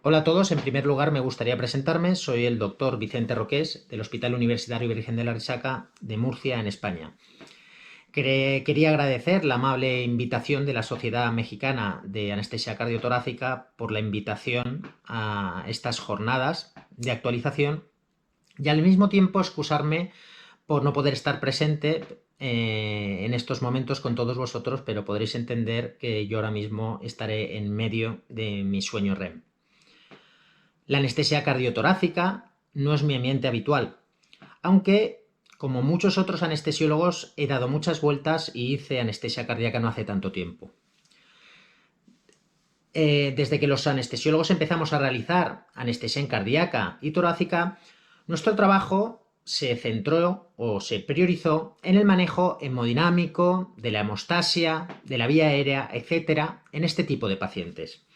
Hola a todos, en primer lugar me gustaría presentarme. Soy el doctor Vicente Roqués del Hospital Universitario Virgen de la Risaca de Murcia, en España. Quería agradecer la amable invitación de la Sociedad Mexicana de Anestesia Cardiotorácica por la invitación a estas jornadas de actualización y al mismo tiempo excusarme por no poder estar presente en estos momentos con todos vosotros, pero podréis entender que yo ahora mismo estaré en medio de mi sueño REM. La anestesia cardiotorácica no es mi ambiente habitual, aunque, como muchos otros anestesiólogos, he dado muchas vueltas y hice anestesia cardíaca no hace tanto tiempo. Desde que los anestesiólogos empezamos a realizar anestesia cardíaca y torácica, nuestro trabajo se centró o se priorizó en el manejo hemodinámico, de la hemostasia, de la vía aérea, etc., en este tipo de pacientes,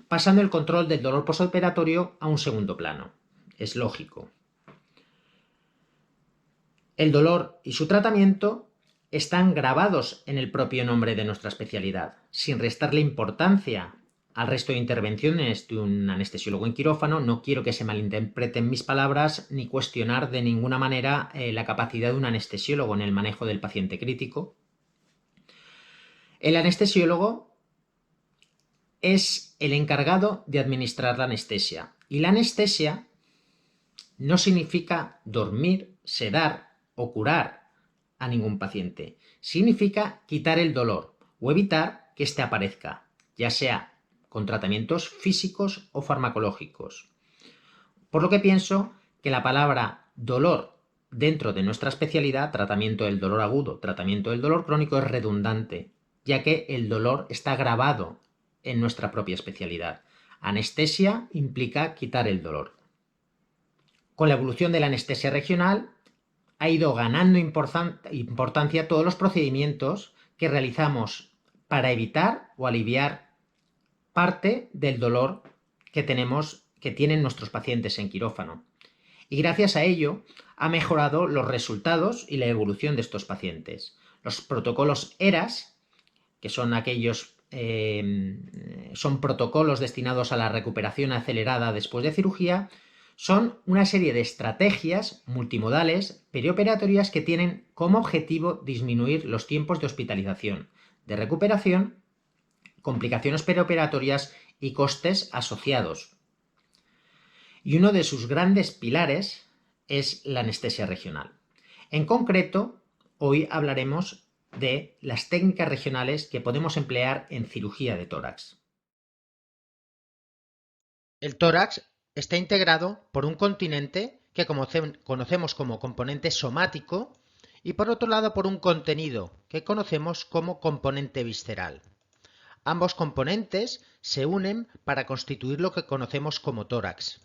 pasando el control del dolor postoperatorio a un segundo plano. Es lógico. El dolor y su tratamiento están grabados en el propio nombre de nuestra especialidad, sin restarle importancia al resto de intervenciones de un anestesiólogo en quirófano. No quiero que se malinterpreten mis palabras ni cuestionar de ninguna manera la capacidad de un anestesiólogo en el manejo del paciente crítico. El anestesiólogo es el encargado de administrar la anestesia, y la anestesia no significa dormir, sedar o curar a ningún paciente. Significa quitar el dolor o evitar que éste aparezca, ya sea con tratamientos físicos o farmacológicos. Por lo que pienso que la palabra dolor dentro de nuestra especialidad, tratamiento del dolor agudo, tratamiento del dolor crónico, es redundante, ya que el dolor está grabado en nuestra propia especialidad. Anestesia implica quitar el dolor. Con la evolución de la anestesia regional ha ido ganando importancia todos los procedimientos que realizamos para evitar o aliviar parte del dolor que tienen nuestros pacientes en quirófano. Y gracias a ello ha mejorado los resultados y la evolución de estos pacientes. Los protocolos ERAS, que son son protocolos destinados a la recuperación acelerada después de cirugía, son una serie de estrategias multimodales perioperatorias que tienen como objetivo disminuir los tiempos de hospitalización, de recuperación, complicaciones perioperatorias y costes asociados. Y uno de sus grandes pilares es la anestesia regional. En concreto, hoy hablaremos de las técnicas regionales que podemos emplear en cirugía de tórax. El tórax está integrado por un continente que conocemos como componente somático y por otro lado por un contenido que conocemos como componente visceral. Ambos componentes se unen para constituir lo que conocemos como tórax.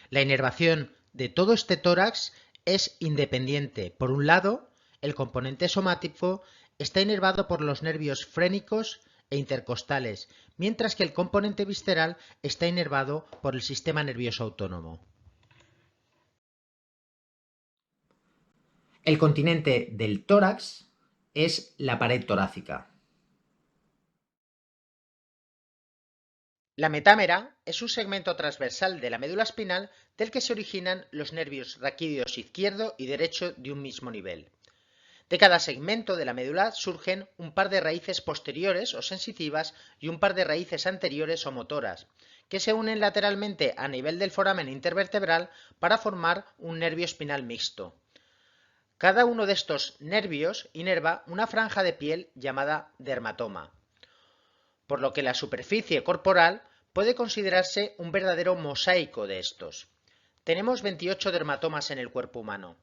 La inervación de todo este tórax es independiente. Por un lado, el componente somático está inervado por los nervios frénicos e intercostales, mientras que el componente visceral está inervado por el sistema nervioso autónomo. El continente del tórax es la pared torácica. La metámera es un segmento transversal de la médula espinal del que se originan los nervios raquídeos izquierdo y derecho de un mismo nivel. De cada segmento de la médula surgen un par de raíces posteriores o sensitivas y un par de raíces anteriores o motoras, que se unen lateralmente a nivel del foramen intervertebral para formar un nervio espinal mixto. Cada uno de estos nervios inerva una franja de piel llamada dermatoma, por lo que la superficie corporal puede considerarse un verdadero mosaico de estos. Tenemos 28 dermatomas en el cuerpo humano.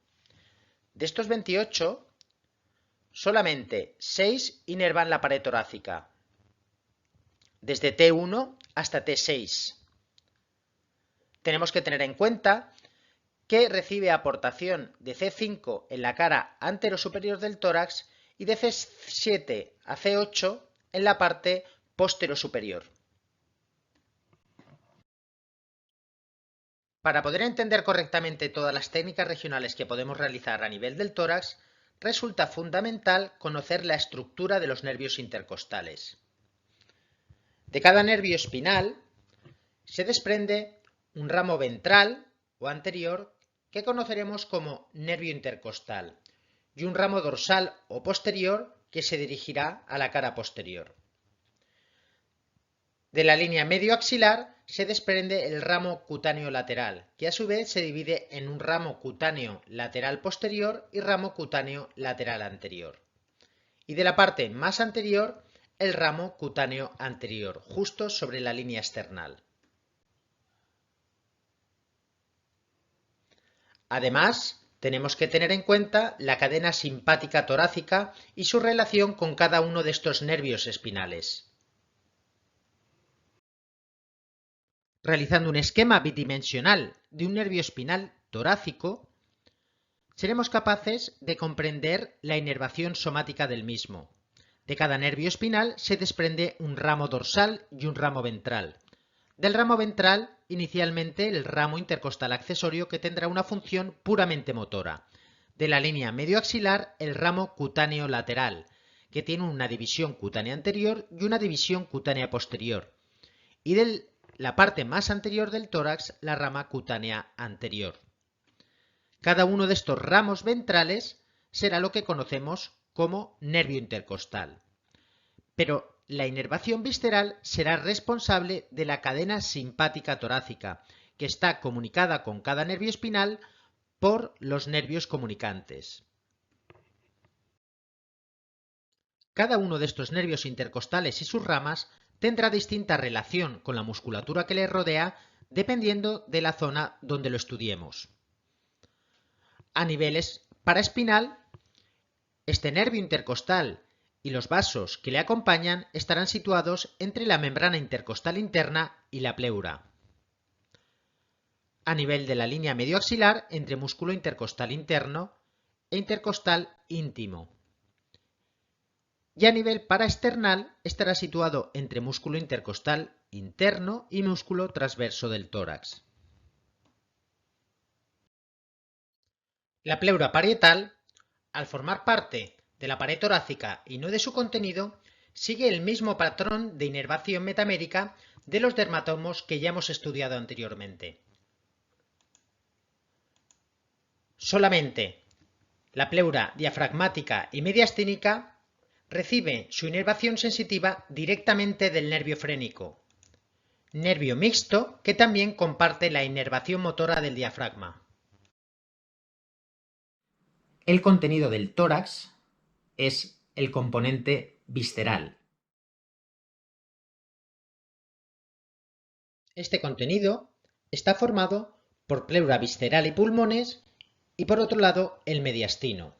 De estos 28, solamente 6 inervan la pared torácica, desde T1 hasta T6. Tenemos que tener en cuenta que recibe aportación de C5 en la cara anterosuperior del tórax y de C7 a C8 en la parte posterosuperior. Para poder entender correctamente todas las técnicas regionales que podemos realizar a nivel del tórax, resulta fundamental conocer la estructura de los nervios intercostales. De cada nervio espinal se desprende un ramo ventral o anterior que conoceremos como nervio intercostal y un ramo dorsal o posterior que se dirigirá a la cara posterior. De la línea medioaxilar se desprende el ramo cutáneo lateral, que a su vez se divide en un ramo cutáneo lateral posterior y ramo cutáneo lateral anterior. Y de la parte más anterior, el ramo cutáneo anterior, justo sobre la línea external. Además, tenemos que tener en cuenta la cadena simpática torácica y su relación con cada uno de estos nervios espinales. Realizando un esquema bidimensional de un nervio espinal torácico, seremos capaces de comprender la inervación somática del mismo. De cada nervio espinal se desprende un ramo dorsal y un ramo ventral. Del ramo ventral, inicialmente el ramo intercostal accesorio que tendrá una función puramente motora. De la línea medioaxilar, el ramo cutáneo lateral, que tiene una división cutánea anterior y una división cutánea posterior. Y de la parte más anterior del tórax, la rama cutánea anterior. Cada uno de estos ramos ventrales será lo que conocemos como nervio intercostal. Pero la inervación visceral será responsable de la cadena simpática torácica, que está comunicada con cada nervio espinal por los nervios comunicantes. Cada uno de estos nervios intercostales y sus ramas tendrá distinta relación con la musculatura que le rodea dependiendo de la zona donde lo estudiemos. A nivel paraespinal, este nervio intercostal y los vasos que le acompañan estarán situados entre la membrana intercostal interna y la pleura. A nivel de la línea medioaxilar, entre músculo intercostal interno e intercostal íntimo. Y a nivel paraesternal estará situado entre músculo intercostal interno y músculo transverso del tórax. La pleura parietal, al formar parte de la pared torácica y no de su contenido, sigue el mismo patrón de inervación metamérica de los dermatomos que ya hemos estudiado anteriormente. Solamente la pleura diafragmática y mediastínica recibe su inervación sensitiva directamente del nervio frénico, nervio mixto que también comparte la inervación motora del diafragma. El contenido del tórax es el componente visceral. Este contenido está formado por pleura visceral y pulmones y por otro lado el mediastino.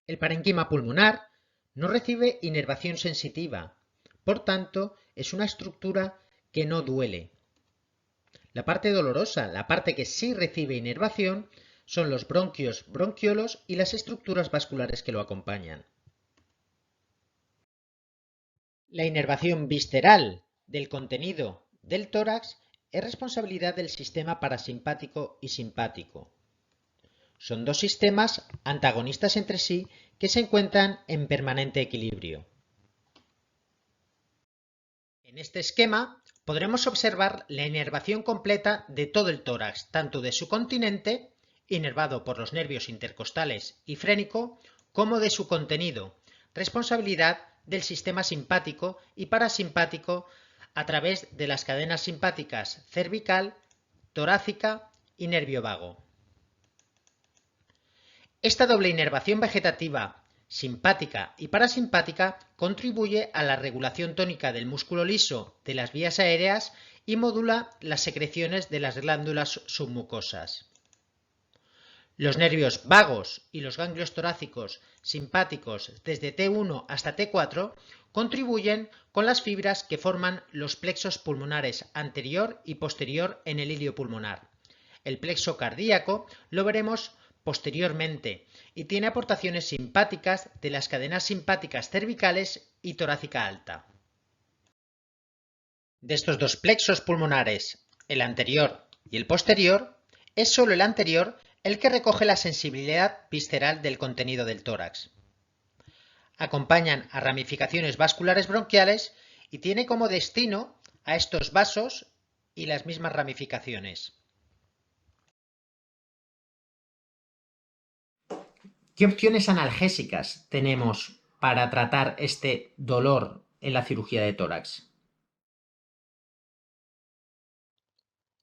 El parenquima pulmonar no recibe inervación sensitiva, por tanto es una estructura que no duele. La parte dolorosa, la parte que sí recibe inervación, son los bronquios, bronquiolos y las estructuras vasculares que lo acompañan. La inervación visceral del contenido del tórax es responsabilidad del sistema parasimpático y simpático. Son dos sistemas antagonistas entre sí que se encuentran en permanente equilibrio. En este esquema podremos observar la inervación completa de todo el tórax, tanto de su continente, inervado por los nervios intercostales y frénico, como de su contenido, responsabilidad del sistema simpático y parasimpático a través de las cadenas simpáticas cervical, torácica y nervio vago. Esta doble inervación vegetativa, simpática y parasimpática, contribuye a la regulación tónica del músculo liso de las vías aéreas y modula las secreciones de las glándulas submucosas. Los nervios vagos y los ganglios torácicos simpáticos desde T1 hasta T4 contribuyen con las fibras que forman los plexos pulmonares anterior y posterior en el ilio pulmonar. El plexo cardíaco lo veremos posteriormente y tiene aportaciones simpáticas de las cadenas simpáticas cervicales y torácica alta. De estos dos plexos pulmonares, el anterior y el posterior, es solo el anterior el que recoge la sensibilidad visceral del contenido del tórax. acompañan a ramificaciones vasculares bronquiales y tiene como destino a estos vasos y las mismas ramificaciones. ¿Qué opciones analgésicas tenemos para tratar este dolor en la cirugía de tórax?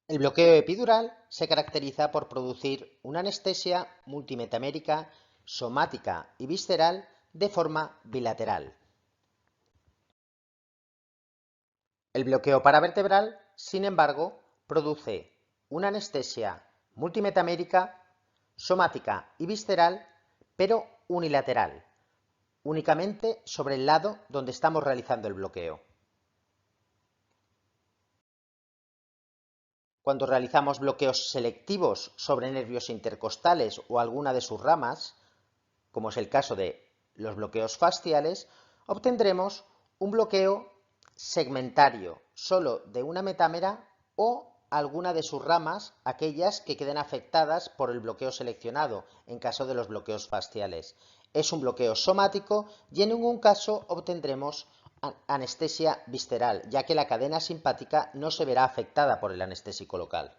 El bloqueo epidural se caracteriza por producir una anestesia multimetamérica, somática y visceral de forma bilateral. El bloqueo paravertebral, sin embargo, produce una anestesia multimetamérica, somática y visceral, pero unilateral, únicamente sobre el lado donde estamos realizando el bloqueo. Cuando realizamos bloqueos selectivos sobre nervios intercostales o alguna de sus ramas, como es el caso de los bloqueos fasciales, obtendremos un bloqueo segmentario solo de una metámera o alguna de sus ramas, aquellas que queden afectadas por el bloqueo seleccionado, en caso de los bloqueos fasciales. Es un bloqueo somático y en ningún caso obtendremos anestesia visceral, ya que la cadena simpática no se verá afectada por el anestésico local.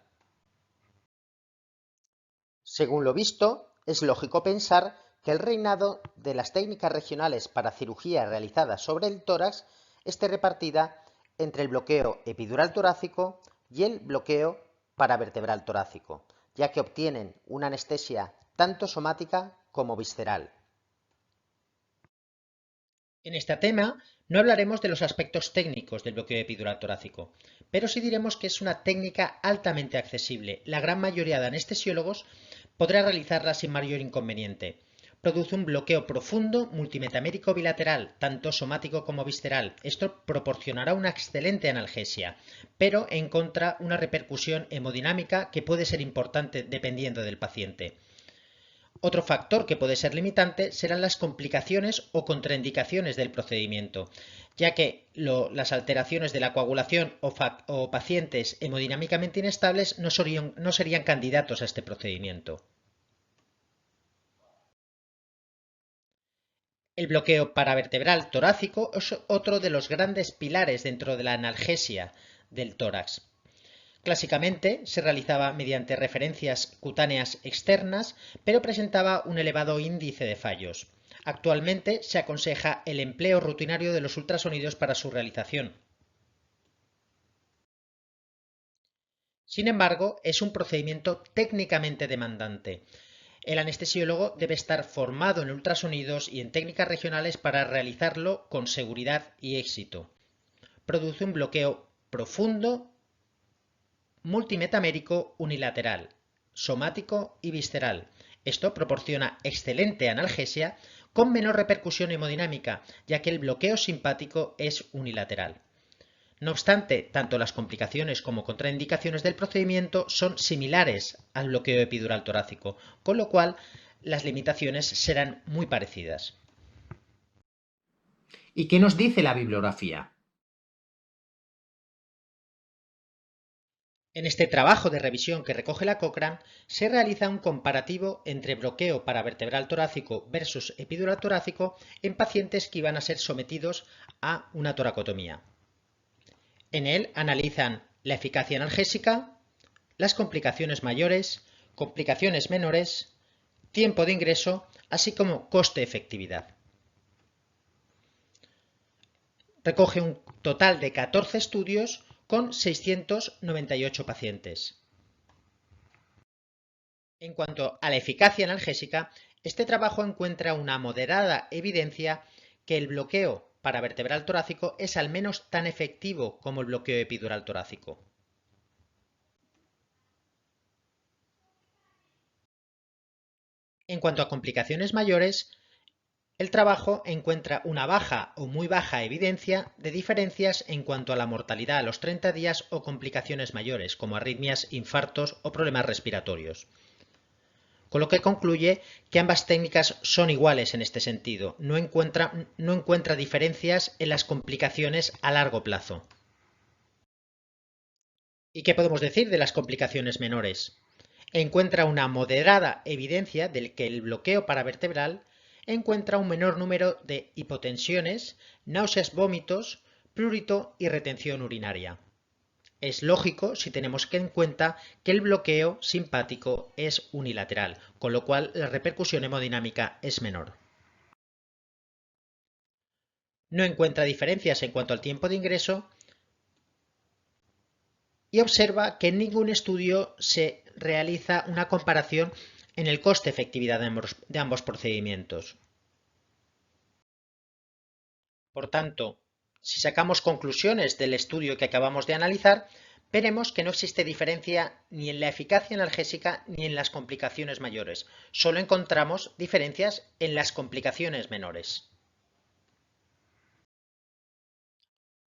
Según lo visto, es lógico pensar que el reinado de las técnicas regionales para cirugía realizadas sobre el tórax esté repartida entre el bloqueo epidural torácico y el bloqueo paravertebral torácico, ya que obtienen una anestesia tanto somática como visceral. En este tema no hablaremos de los aspectos técnicos del bloqueo epidural torácico, pero sí diremos que es una técnica altamente accesible. La gran mayoría de anestesiólogos podrá realizarla sin mayor inconveniente. Produce un bloqueo profundo multimetamérico bilateral, tanto somático como visceral. Esto proporcionará una excelente analgesia, pero en contra una repercusión hemodinámica que puede ser importante dependiendo del paciente. Otro factor que puede ser limitante serán las complicaciones o contraindicaciones del procedimiento, ya que las alteraciones de la coagulación o pacientes hemodinámicamente inestables no serían candidatos a este procedimiento. El bloqueo paravertebral torácico es otro de los grandes pilares dentro de la analgesia del tórax. Clásicamente se realizaba mediante referencias cutáneas externas, pero presentaba un elevado índice de fallos. Actualmente se aconseja el empleo rutinario de los ultrasonidos para su realización. Sin embargo, es un procedimiento técnicamente demandante. El anestesiólogo debe estar formado en ultrasonidos y en técnicas regionales para realizarlo con seguridad y éxito. Produce un bloqueo profundo multimetamérico unilateral, somático y visceral. Esto proporciona excelente analgesia con menor repercusión hemodinámica, ya que el bloqueo simpático es unilateral. No obstante, tanto las complicaciones como contraindicaciones del procedimiento son similares al bloqueo epidural torácico, con lo cual las limitaciones serán muy parecidas. ¿Y qué nos dice la bibliografía? En este trabajo de revisión que recoge la Cochrane, se realiza un comparativo entre bloqueo paravertebral torácico versus epidural torácico en pacientes que iban a ser sometidos a una toracotomía. En él analizan la eficacia analgésica, las complicaciones mayores, complicaciones menores, tiempo de ingreso, así como coste-efectividad. Recoge un total de 14 estudios con 698 pacientes. En cuanto a la eficacia analgésica, este trabajo encuentra una moderada evidencia que el bloqueo paravertebral torácico es al menos tan efectivo como el bloqueo epidural torácico. En cuanto a complicaciones mayores, el trabajo encuentra una baja o muy baja evidencia de diferencias en cuanto a la mortalidad a los 30 días o complicaciones mayores, como arritmias, infartos o problemas respiratorios. Con lo que concluye que ambas técnicas son iguales en este sentido, no encuentra diferencias en las complicaciones a largo plazo. ¿Y qué podemos decir de las complicaciones menores? Encuentra una moderada evidencia de que el bloqueo paravertebral encuentra un menor número de hipotensiones, náuseas, vómitos, prurito y retención urinaria. Es lógico si tenemos en cuenta que el bloqueo simpático es unilateral, con lo cual la repercusión hemodinámica es menor. No encuentra diferencias en cuanto al tiempo de ingreso y observa que en ningún estudio se realiza una comparación en el coste-efectividad de ambos procedimientos. Por tanto, si sacamos conclusiones del estudio que acabamos de analizar, veremos que no existe diferencia ni en la eficacia analgésica ni en las complicaciones mayores. Solo encontramos diferencias en las complicaciones menores.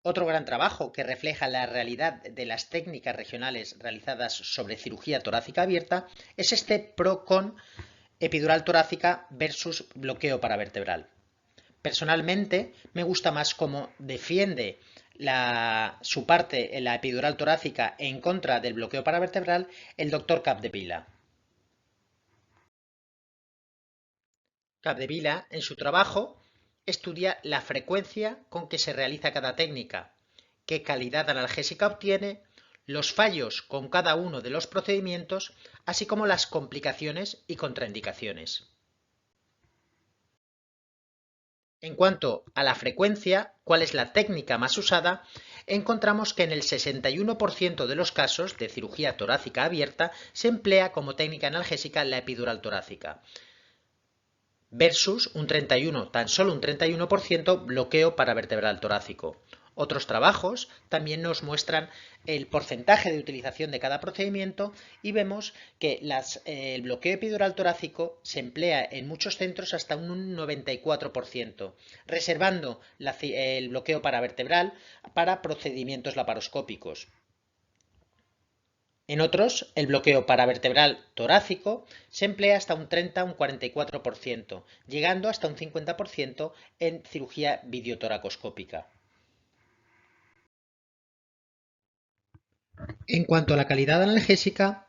Otro gran trabajo que refleja la realidad de las técnicas regionales realizadas sobre cirugía torácica abierta es este PRO con epidural torácica versus bloqueo paravertebral. Personalmente me gusta más cómo defiende su parte en la epidural torácica en contra del bloqueo paravertebral el Dr. Capdevila. Capdevila, en su trabajo, estudia la frecuencia con que se realiza cada técnica, qué calidad analgésica obtiene, los fallos con cada uno de los procedimientos, así como las complicaciones y contraindicaciones. En cuanto a la frecuencia, cuál es la técnica más usada, encontramos que en el 61% de los casos de cirugía torácica abierta se emplea como técnica analgésica la epidural torácica, versus tan solo un 31% bloqueo paravertebral torácico. Otros trabajos también nos muestran el porcentaje de utilización de cada procedimiento y vemos que el bloqueo epidural torácico se emplea en muchos centros hasta un 94%, reservando el bloqueo paravertebral para procedimientos laparoscópicos. En otros, el bloqueo paravertebral torácico se emplea hasta un 30 o un 44%, llegando hasta un 50% en cirugía videotoracoscópica. En cuanto a la calidad analgésica,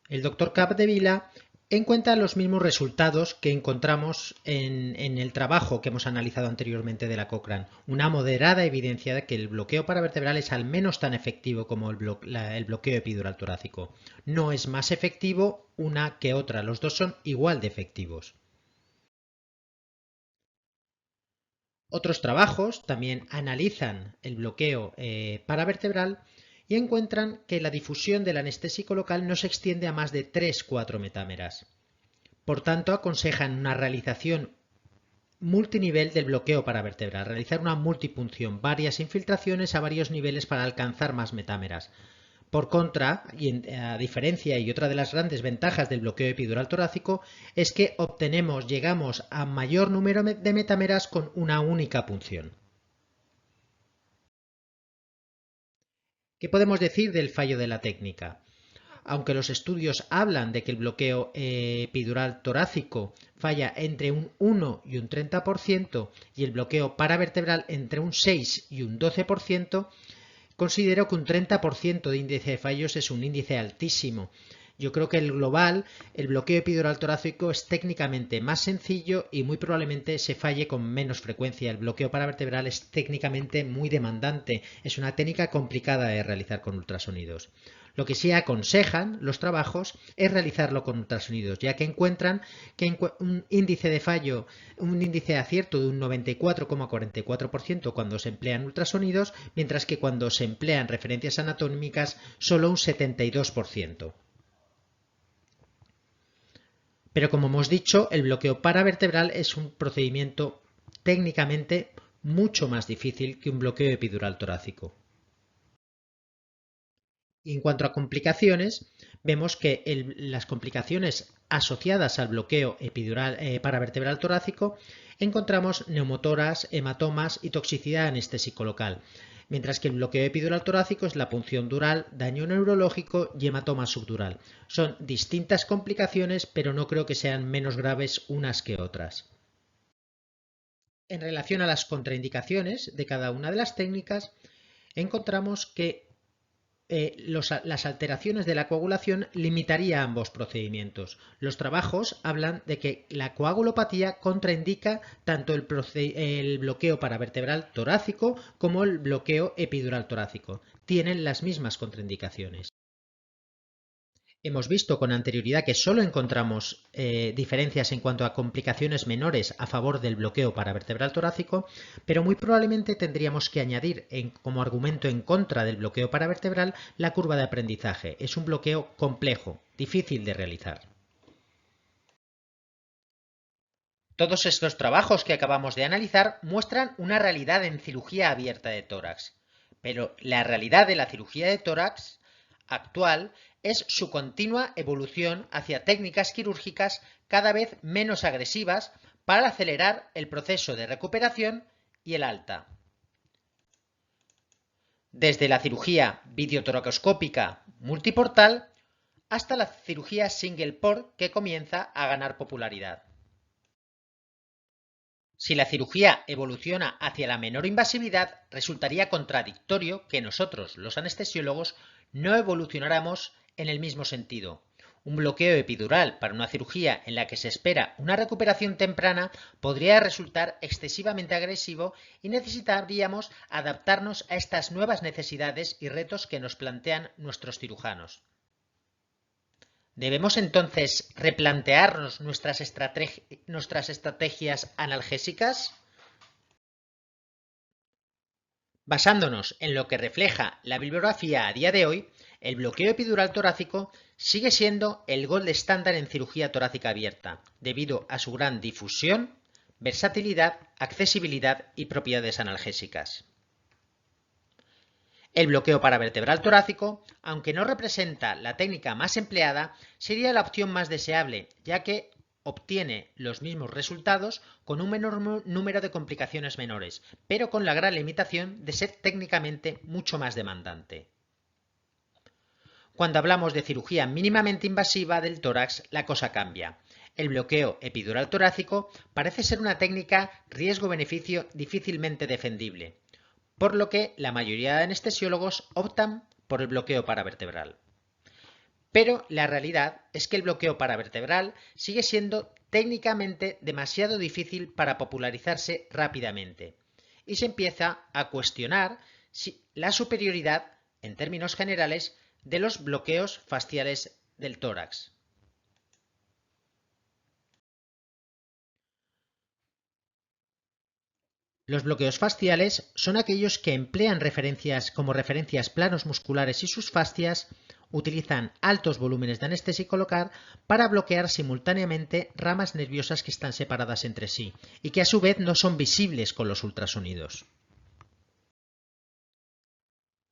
el Dr. Capdevila encuentra los mismos resultados que encontramos en el trabajo que hemos analizado anteriormente de la Cochrane. Una moderada evidencia de que el bloqueo paravertebral es al menos tan efectivo como el bloqueo epidural torácico. No es más efectivo una que otra, los dos son igual de efectivos. Otros trabajos también analizan el bloqueo paravertebral y encuentran que la difusión del anestésico local no se extiende a más de 3-4 metámeras. Por tanto, aconsejan una realización multinivel del bloqueo paravertebral, realizar una multipunción, varias infiltraciones a varios niveles para alcanzar más metámeras. Por contra, y a diferencia y otra de las grandes ventajas del bloqueo epidural torácico, es que llegamos a mayor número de metámeras con una única punción. ¿Qué podemos decir del fallo de la técnica? Aunque los estudios hablan de que el bloqueo epidural torácico falla entre un 1 y un 30% y el bloqueo paravertebral entre un 6 y un 12%, considero que un 30% de índice de fallos es un índice altísimo. Yo creo que el bloqueo epidural torácico es técnicamente más sencillo y muy probablemente se falle con menos frecuencia. El bloqueo paravertebral es técnicamente muy demandante, es una técnica complicada de realizar con ultrasonidos. Lo que sí aconsejan los trabajos es realizarlo con ultrasonidos, ya que encuentran que un índice de fallo, un índice de acierto de un 94,44% cuando se emplean ultrasonidos, mientras que cuando se emplean referencias anatómicas solo un 72%. Pero como hemos dicho, el bloqueo paravertebral es un procedimiento técnicamente mucho más difícil que un bloqueo epidural torácico. Y en cuanto a complicaciones, vemos que las complicaciones asociadas al bloqueo epidural paravertebral torácico encontramos neumotoras, hematomas y toxicidad anestésico local, mientras que el bloqueo epidural torácico es la punción dural, daño neurológico y hematoma subdural. Son distintas complicaciones, pero no creo que sean menos graves unas que otras. En relación a las contraindicaciones de cada una de las técnicas, encontramos que las alteraciones de la coagulación limitaría ambos procedimientos. Los trabajos hablan de que la coagulopatía contraindica tanto el bloqueo paravertebral torácico como el bloqueo epidural torácico. Tienen las mismas contraindicaciones. Hemos visto con anterioridad que solo encontramos diferencias en cuanto a complicaciones menores a favor del bloqueo paravertebral torácico, pero muy probablemente tendríamos que añadir como argumento en contra del bloqueo paravertebral la curva de aprendizaje. Es un bloqueo complejo, difícil de realizar. Todos estos trabajos que acabamos de analizar muestran una realidad en cirugía abierta de tórax, pero la realidad de la cirugía de tórax actual es su continua evolución hacia técnicas quirúrgicas cada vez menos agresivas para acelerar el proceso de recuperación y el alta. Desde la cirugía videotoracoscópica multiportal hasta la cirugía single port que comienza a ganar popularidad. Si la cirugía evoluciona hacia la menor invasividad, resultaría contradictorio que nosotros, los anestesiólogos, no evolucionáramos en el mismo sentido. Un bloqueo epidural para una cirugía en la que se espera una recuperación temprana podría resultar excesivamente agresivo y necesitaríamos adaptarnos a estas nuevas necesidades y retos que nos plantean nuestros cirujanos. ¿Debemos entonces replantearnos nuestras estrategias analgésicas? Basándonos en lo que refleja la bibliografía a día de hoy, el bloqueo epidural torácico sigue siendo el gold estándar en cirugía torácica abierta, debido a su gran difusión, versatilidad, accesibilidad y propiedades analgésicas. El bloqueo paravertebral torácico, aunque no representa la técnica más empleada, sería la opción más deseable, ya que obtiene los mismos resultados con un menor número de complicaciones menores, pero con la gran limitación de ser técnicamente mucho más demandante. Cuando hablamos de cirugía mínimamente invasiva del tórax, la cosa cambia. El bloqueo epidural torácico parece ser una técnica riesgo-beneficio difícilmente defendible, por lo que la mayoría de anestesiólogos optan por el bloqueo paravertebral. Pero la realidad es que el bloqueo paravertebral sigue siendo técnicamente demasiado difícil para popularizarse rápidamente y se empieza a cuestionar la superioridad, en términos generales, de los bloqueos fasciales del tórax. Los bloqueos fasciales son aquellos que emplean como referencias planos musculares y sus fascias, utilizan altos volúmenes de anestésico local para bloquear simultáneamente ramas nerviosas que están separadas entre sí y que a su vez no son visibles con los ultrasonidos.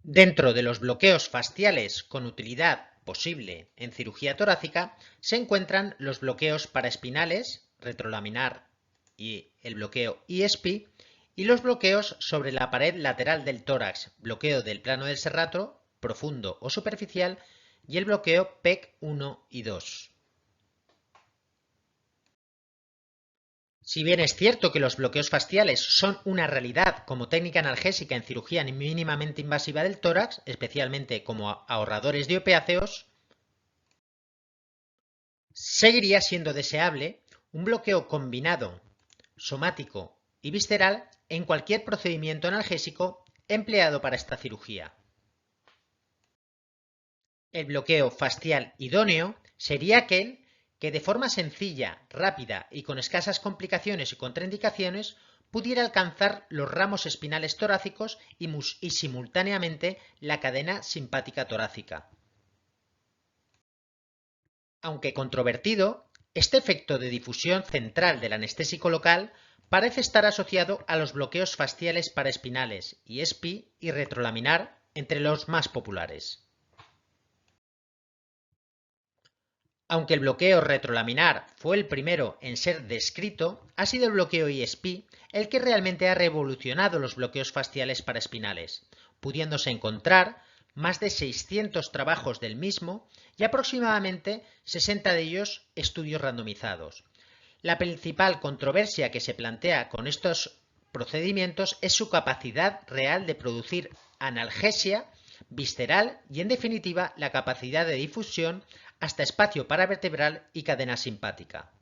Dentro de los bloqueos fasciales con utilidad posible en cirugía torácica se encuentran los bloqueos paraespinales, retrolaminar y el bloqueo ISP, y los bloqueos sobre la pared lateral del tórax, bloqueo del plano del serrato, profundo o superficial, y el bloqueo PEC 1 y 2. Si bien es cierto que los bloqueos fasciales son una realidad como técnica analgésica en cirugía mínimamente invasiva del tórax, especialmente como ahorradores de opiáceos, seguiría siendo deseable un bloqueo combinado, somático y visceral en cualquier procedimiento analgésico empleado para esta cirugía. El bloqueo fascial idóneo sería aquel que de forma sencilla, rápida y con escasas complicaciones y contraindicaciones pudiera alcanzar los ramos espinales torácicos y simultáneamente la cadena simpática torácica. Aunque controvertido, este efecto de difusión central del anestésico local parece estar asociado a los bloqueos fasciales paraespinales, ISP y retrolaminar, entre los más populares. Aunque el bloqueo retrolaminar fue el primero en ser descrito, ha sido el bloqueo ISP el que realmente ha revolucionado los bloqueos fasciales paraespinales, pudiéndose encontrar más de 600 trabajos del mismo y aproximadamente 60 de ellos estudios randomizados. La principal controversia que se plantea con estos procedimientos es su capacidad real de producir analgesia visceral y, en definitiva, la capacidad de difusión hasta espacio paravertebral y cadena simpática.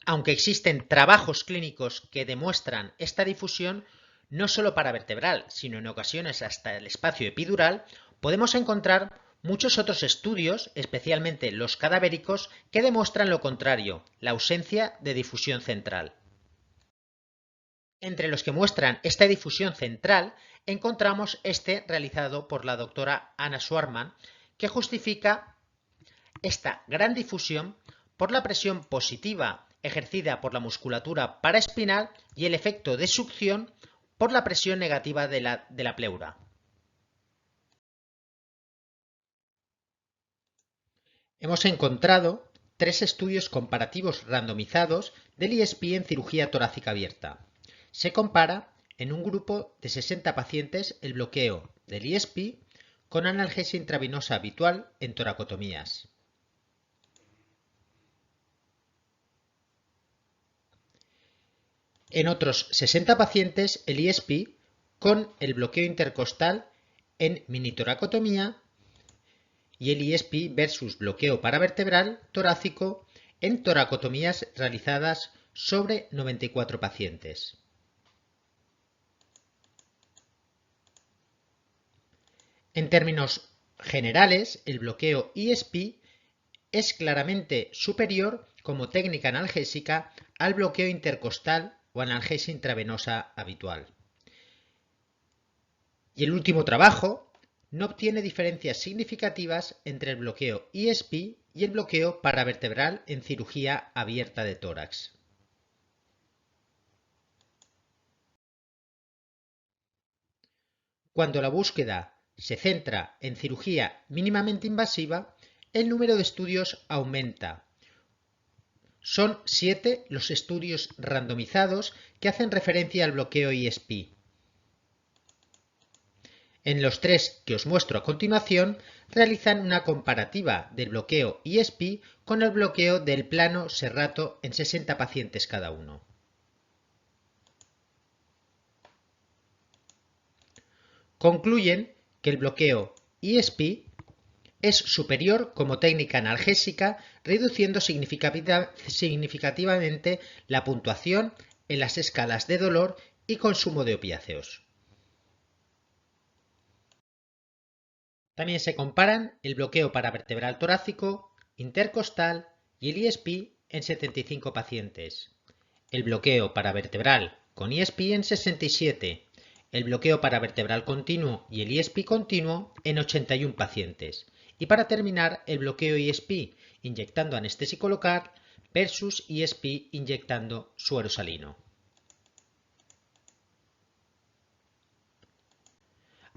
Aunque existen trabajos clínicos que demuestran esta difusión no solo paravertebral, sino en ocasiones hasta el espacio epidural, podemos encontrar muchos otros estudios, especialmente los cadavéricos, que demuestran lo contrario, la ausencia de difusión central. Entre los que muestran esta difusión central, encontramos este realizado por la doctora Anna Schwarman, que justifica esta gran difusión por la presión positiva ejercida por la musculatura paraespinal y el efecto de succión por la presión negativa de la pleura. Hemos encontrado 3 estudios comparativos randomizados del ISP en cirugía torácica abierta. Se compara en un grupo de 60 pacientes el bloqueo del ISP con analgesia intravenosa habitual en toracotomías. En otros 60 pacientes el ISP con el bloqueo intercostal en minitoracotomía y el ISP versus bloqueo paravertebral torácico en toracotomías realizadas sobre 94 pacientes. En términos generales, el bloqueo ISP es claramente superior como técnica analgésica al bloqueo intercostal o analgesia intravenosa habitual. Y el último trabajo no obtiene diferencias significativas entre el bloqueo ISP y el bloqueo paravertebral en cirugía abierta de tórax. Cuando la búsqueda se centra en cirugía mínimamente invasiva, el número de estudios aumenta. Son 7 los estudios randomizados que hacen referencia al bloqueo ISP. En los 3 que os muestro a continuación, realizan una comparativa del bloqueo ISP con el bloqueo del plano serrato en 60 pacientes cada uno. Concluyen que el bloqueo ISP es superior como técnica analgésica, reduciendo significativamente la puntuación en las escalas de dolor y consumo de opiáceos. También se comparan el bloqueo paravertebral torácico, intercostal y el ISP en 75 pacientes, el bloqueo paravertebral con ISP en 67, el bloqueo paravertebral continuo y el ISP continuo en 81 pacientes, y para terminar el bloqueo ISP inyectando anestésico local versus ISP inyectando suero salino.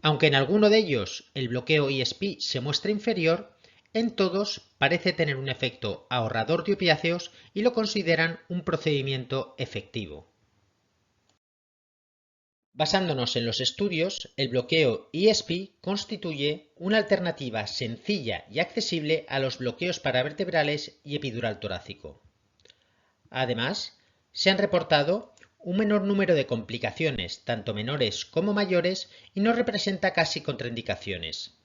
Aunque en alguno de ellos el bloqueo ISP se muestra inferior, en todos parece tener un efecto ahorrador de opiáceos y lo consideran un procedimiento efectivo. Basándonos en los estudios, el bloqueo ISP constituye una alternativa sencilla y accesible a los bloqueos paravertebrales y epidural torácico. Además, se han reportado un menor número de complicaciones, tanto menores como mayores, y no representa casi contraindicaciones.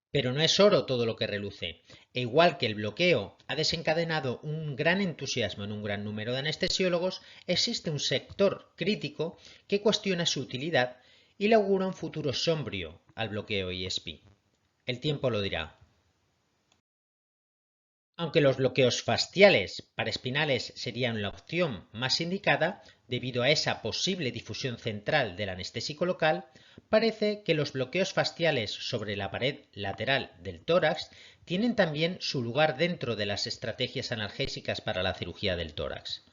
Pero no es oro todo lo que reluce, e igual que el bloqueo ha desencadenado un gran entusiasmo en un gran número de anestesiólogos, existe un sector crítico que cuestiona su utilidad y le augura un futuro sombrío al bloqueo ISP. El tiempo lo dirá. Aunque los bloqueos fasciales paraespinales serían la opción más indicada, debido a esa posible difusión central del anestésico local, parece que los bloqueos fasciales sobre la pared lateral del tórax tienen también su lugar dentro de las estrategias analgésicas para la cirugía del tórax.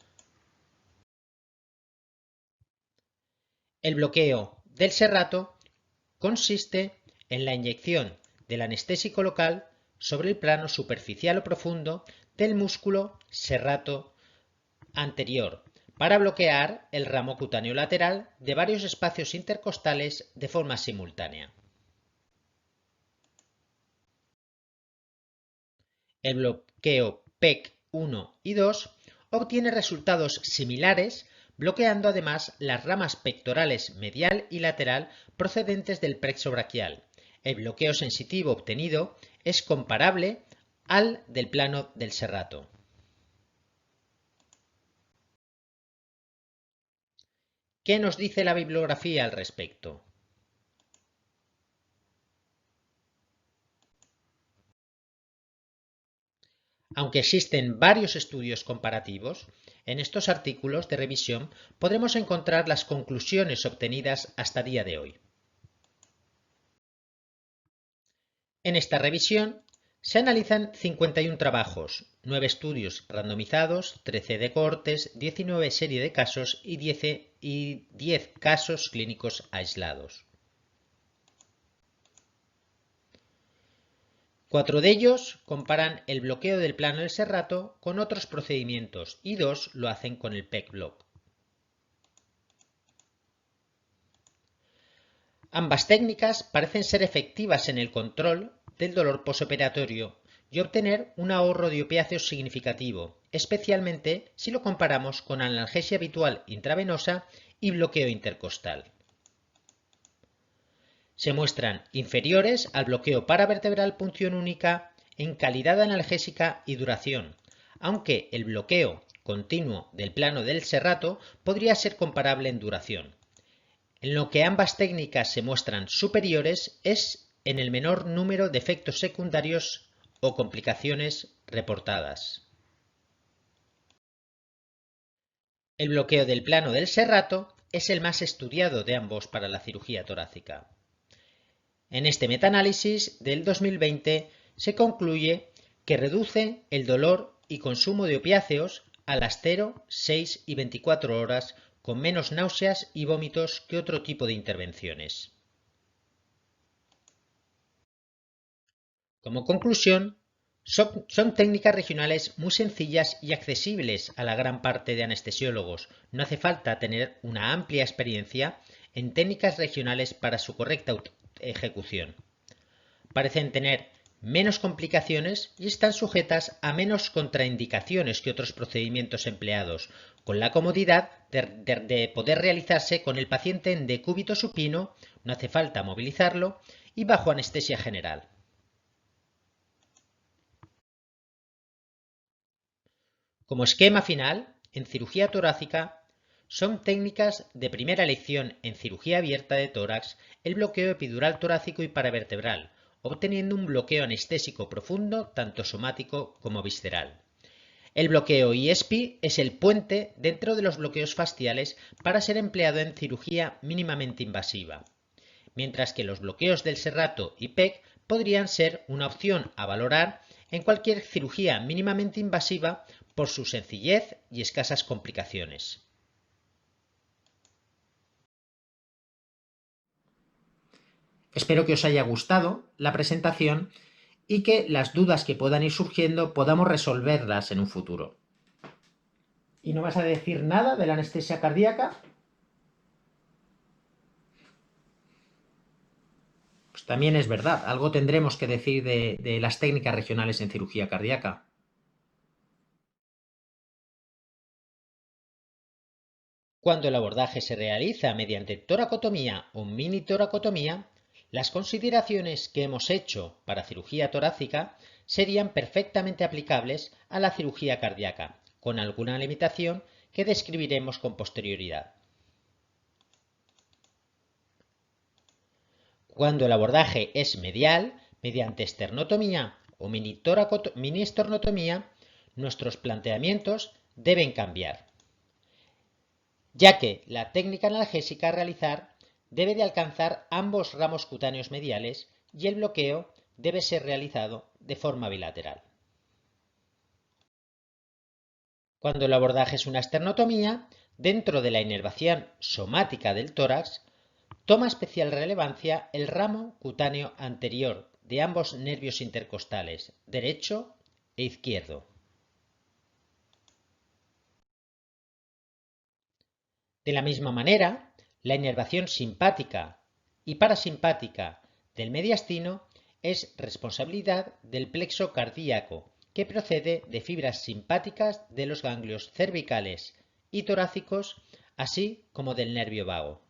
El bloqueo del serrato consiste en la inyección del anestésico local sobre el plano superficial o profundo del músculo serrato anterior para bloquear el ramo cutáneo lateral de varios espacios intercostales de forma simultánea. El bloqueo PEC 1 y 2 obtiene resultados similares bloqueando además las ramas pectorales medial y lateral procedentes del plexo braquial. El bloqueo sensitivo obtenido es comparable al del plano del serrato. ¿Qué nos dice la bibliografía al respecto? Aunque existen varios estudios comparativos, en estos artículos de revisión podremos encontrar las conclusiones obtenidas hasta día de hoy. En esta revisión se analizan 51 trabajos, 9 estudios randomizados, 13 de cohortes, 19 serie de casos y 10 casos clínicos aislados. 4 de ellos comparan el bloqueo del plano del serrato con otros procedimientos y 2 lo hacen con el PEC-Block. Ambas técnicas parecen ser efectivas en el control del dolor posoperatorio y obtener un ahorro de opiáceos significativo, especialmente si lo comparamos con analgesia habitual intravenosa y bloqueo intercostal. Se muestran inferiores al bloqueo paravertebral punción única en calidad analgésica y duración, aunque el bloqueo continuo del plano del serrato podría ser comparable en duración. En lo que ambas técnicas se muestran superiores es en el menor número de efectos secundarios o complicaciones reportadas. El bloqueo del plano del serrato es el más estudiado de ambos para la cirugía torácica. En este metaanálisis del 2020 se concluye que reduce el dolor y consumo de opiáceos a las 0, 6 y 24 horas con menos náuseas y vómitos que otro tipo de intervenciones. Como conclusión, son técnicas regionales muy sencillas y accesibles a la gran parte de anestesiólogos. No hace falta tener una amplia experiencia en técnicas regionales para su correcta ejecución. Parecen tener menos complicaciones y están sujetas a menos contraindicaciones que otros procedimientos empleados, con la comodidad de poder realizarse con el paciente en decúbito supino, no hace falta movilizarlo, y bajo anestesia general. Como esquema final, en cirugía torácica, son técnicas de primera elección en cirugía abierta de tórax el bloqueo epidural torácico y paravertebral, obteniendo un bloqueo anestésico profundo tanto somático como visceral. El bloqueo ISPI es el puente dentro de los bloqueos fasciales para ser empleado en cirugía mínimamente invasiva, mientras que los bloqueos del serrato y PEC podrían ser una opción a valorar en cualquier cirugía mínimamente invasiva por su sencillez y escasas complicaciones. Espero que os haya gustado la presentación y que las dudas que puedan ir surgiendo podamos resolverlas en un futuro. ¿Y no vas a decir nada de la anestesia cardíaca? Pues también es verdad, algo tendremos que decir de las técnicas regionales en cirugía cardíaca. Cuando el abordaje se realiza mediante toracotomía o mini toracotomía, las consideraciones que hemos hecho para cirugía torácica serían perfectamente aplicables a la cirugía cardíaca, con alguna limitación que describiremos con posterioridad. Cuando el abordaje es medial, mediante esternotomía o mini esternotomía, nuestros planteamientos deben cambiar, ya que la técnica analgésica a realizar debe de alcanzar ambos ramos cutáneos mediales y el bloqueo debe ser realizado de forma bilateral. Cuando el abordaje es una esternotomía, dentro de la inervación somática del tórax, toma especial relevancia el ramo cutáneo anterior de ambos nervios intercostales, derecho e izquierdo. De la misma manera, la inervación simpática y parasimpática del mediastino es responsabilidad del plexo cardíaco, que procede de fibras simpáticas de los ganglios cervicales y torácicos así como del nervio vago.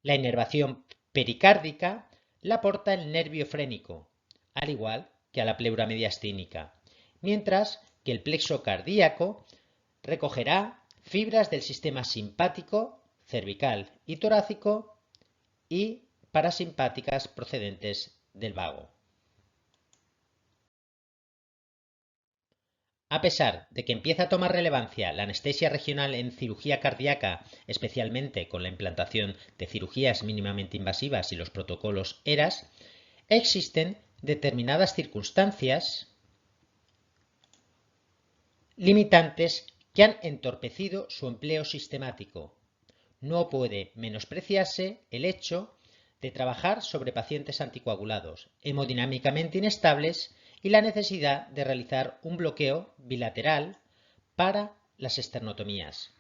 La inervación pericárdica la aporta el nervio frénico, al igual que a la pleura mediastínica, mientras que el plexo cardíaco recogerá fibras del sistema simpático, cervical y torácico y parasimpáticas procedentes del vago. A pesar de que empieza a tomar relevancia la anestesia regional en cirugía cardíaca, especialmente con la implantación de cirugías mínimamente invasivas y los protocolos ERAS, existen determinadas circunstancias limitantes que han entorpecido su empleo sistemático. No puede menospreciarse el hecho de trabajar sobre pacientes anticoagulados, hemodinámicamente inestables y la necesidad de realizar un bloqueo bilateral para las esternotomías.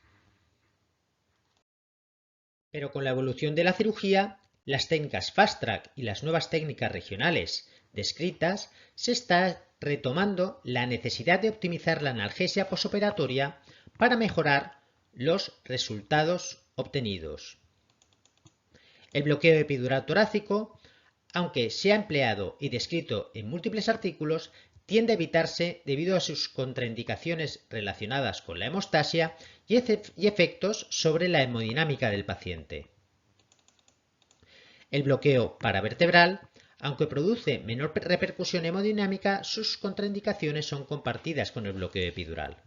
Pero con la evolución de la cirugía, las técnicas Fast Track y las nuevas técnicas regionales descritas, se está retomando la necesidad de optimizar la analgesia posoperatoria para mejorar los resultados obtenidos. El bloqueo epidural torácico, aunque se ha empleado y descrito en múltiples artículos, tiende a evitarse debido a sus contraindicaciones relacionadas con la hemostasia y efectos sobre la hemodinámica del paciente. El bloqueo paravertebral, aunque produce menor repercusión hemodinámica, sus contraindicaciones son compartidas con el bloqueo epidural.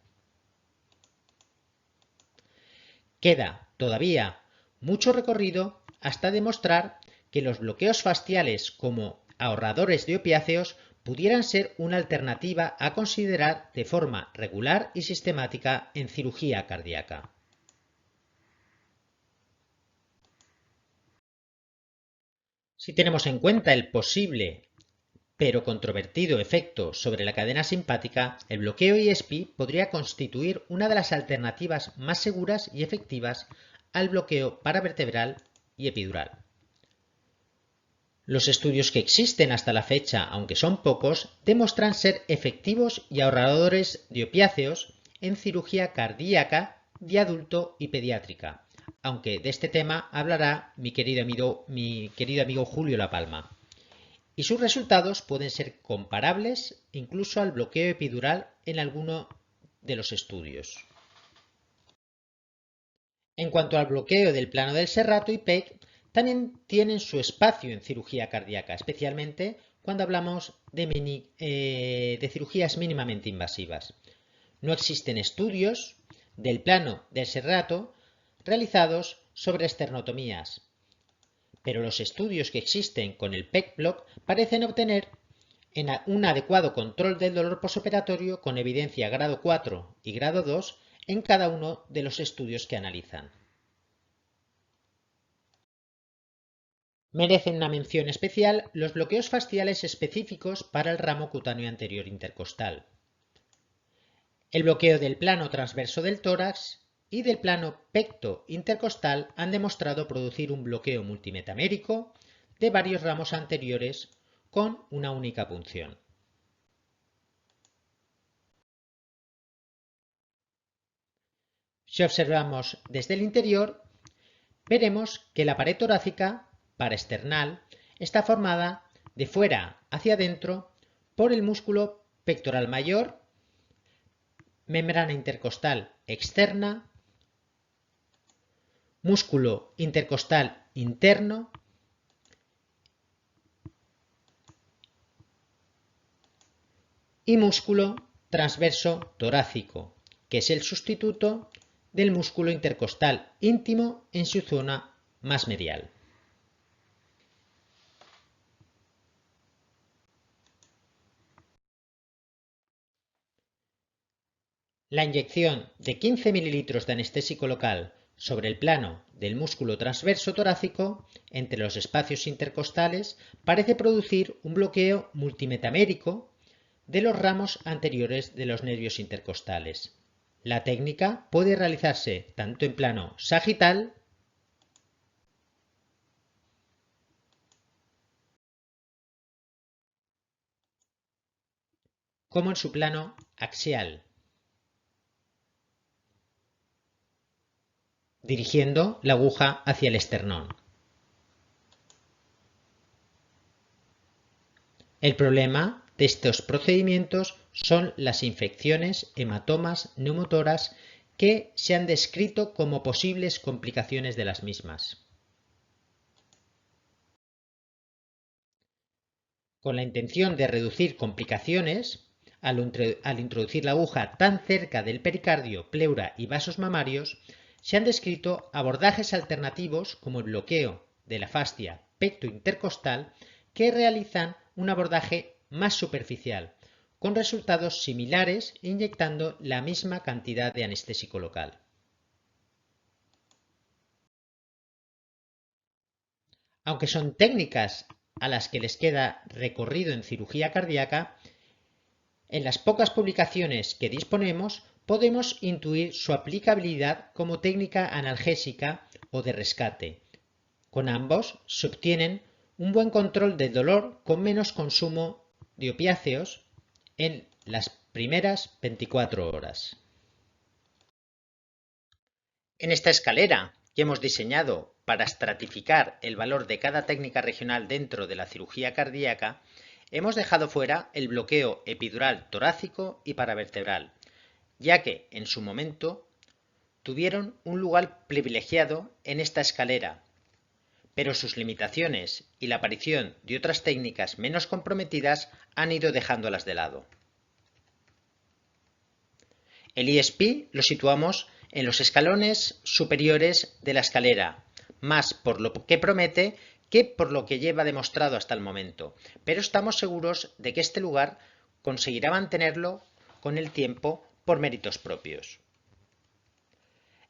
Queda todavía mucho recorrido hasta demostrar que los bloqueos fasciales como ahorradores de opiáceos pudieran ser una alternativa a considerar de forma regular y sistemática en cirugía cardíaca. Si tenemos en cuenta el posible pero controvertido efecto sobre la cadena simpática, el bloqueo ESP podría constituir una de las alternativas más seguras y efectivas al bloqueo paravertebral y epidural. Los estudios que existen hasta la fecha, aunque son pocos, demuestran ser efectivos y ahorradores de opiáceos en cirugía cardíaca de adulto y pediátrica, aunque de este tema hablará mi querido amigo Julio La Palma. Y sus resultados pueden ser comparables incluso al bloqueo epidural en alguno de los estudios. En cuanto al bloqueo del plano del serrato y PEC, también tienen su espacio en cirugía cardíaca, especialmente cuando hablamos de cirugías mínimamente invasivas. No existen estudios del plano del serrato realizados sobre esternotomías, pero los estudios que existen con el PEC-Block parecen obtener un adecuado control del dolor posoperatorio con evidencia grado 4 y grado 2 en cada uno de los estudios que analizan. Merecen una mención especial los bloqueos fasciales específicos para el ramo cutáneo anterior intercostal. El bloqueo del plano transverso del tórax y del plano pecto intercostal han demostrado producir un bloqueo multimetamérico de varios ramos anteriores con una única punción. Si observamos desde el interior, veremos que la pared torácica paraesternal está formada de fuera hacia adentro por el músculo pectoral mayor, membrana intercostal externa, músculo intercostal interno y músculo transverso torácico, que es el sustituto del músculo intercostal íntimo en su zona más medial. La inyección de 15 ml de anestésico local sobre el plano del músculo transverso torácico entre los espacios intercostales parece producir un bloqueo multimetamérico de los ramos anteriores de los nervios intercostales. La técnica puede realizarse tanto en plano sagital como en su plano axial. dirigiendo la aguja hacia el esternón. El problema de estos procedimientos son las infecciones, hematomas, neumotoras que se han descrito como posibles complicaciones de las mismas. Con la intención de reducir complicaciones, al introducir la aguja tan cerca del pericardio, pleura y vasos mamarios, se han descrito abordajes alternativos como el bloqueo de la fascia pectointercostal que realizan un abordaje más superficial, con resultados similares inyectando la misma cantidad de anestésico local. Aunque son técnicas a las que les queda recorrido en cirugía cardíaca, en las pocas publicaciones que disponemos podemos intuir su aplicabilidad como técnica analgésica o de rescate. Con ambos se obtienen un buen control del dolor con menos consumo de opiáceos en las primeras 24 horas. En esta escalera que hemos diseñado para estratificar el valor de cada técnica regional dentro de la cirugía cardíaca, hemos dejado fuera el bloqueo epidural torácico y paravertebral, ya que en su momento tuvieron un lugar privilegiado en esta escalera, pero sus limitaciones y la aparición de otras técnicas menos comprometidas han ido dejándolas de lado. El ESP lo situamos en los escalones superiores de la escalera, más por lo que promete que por lo que lleva demostrado hasta el momento, pero estamos seguros de que este lugar conseguirá mantenerlo con el tiempo por méritos propios.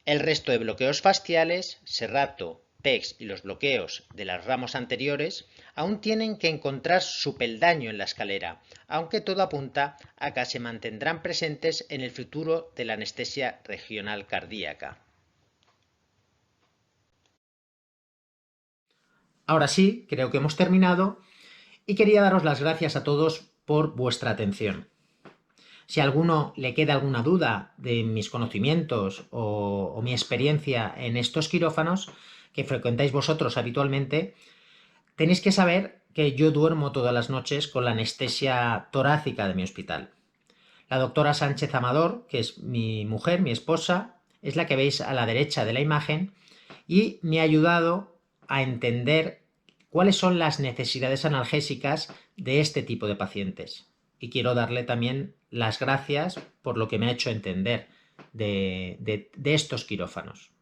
El resto de bloqueos fasciales, serrato, PEX y los bloqueos de las ramos anteriores aún tienen que encontrar su peldaño en la escalera, aunque todo apunta a que se mantendrán presentes en el futuro de la anestesia regional cardíaca. Ahora sí, creo que hemos terminado y quería daros las gracias a todos por vuestra atención. Si a alguno le queda alguna duda de mis conocimientos o mi experiencia en estos quirófanos que frecuentáis vosotros habitualmente, tenéis que saber que yo duermo todas las noches con la anestesia torácica de mi hospital. La doctora Sánchez Amador, que es mi mujer, mi esposa, es la que veis a la derecha de la imagen y me ha ayudado a entender cuáles son las necesidades analgésicas de este tipo de pacientes. Y quiero darle también las gracias por lo que me ha hecho entender de estos quirófanos.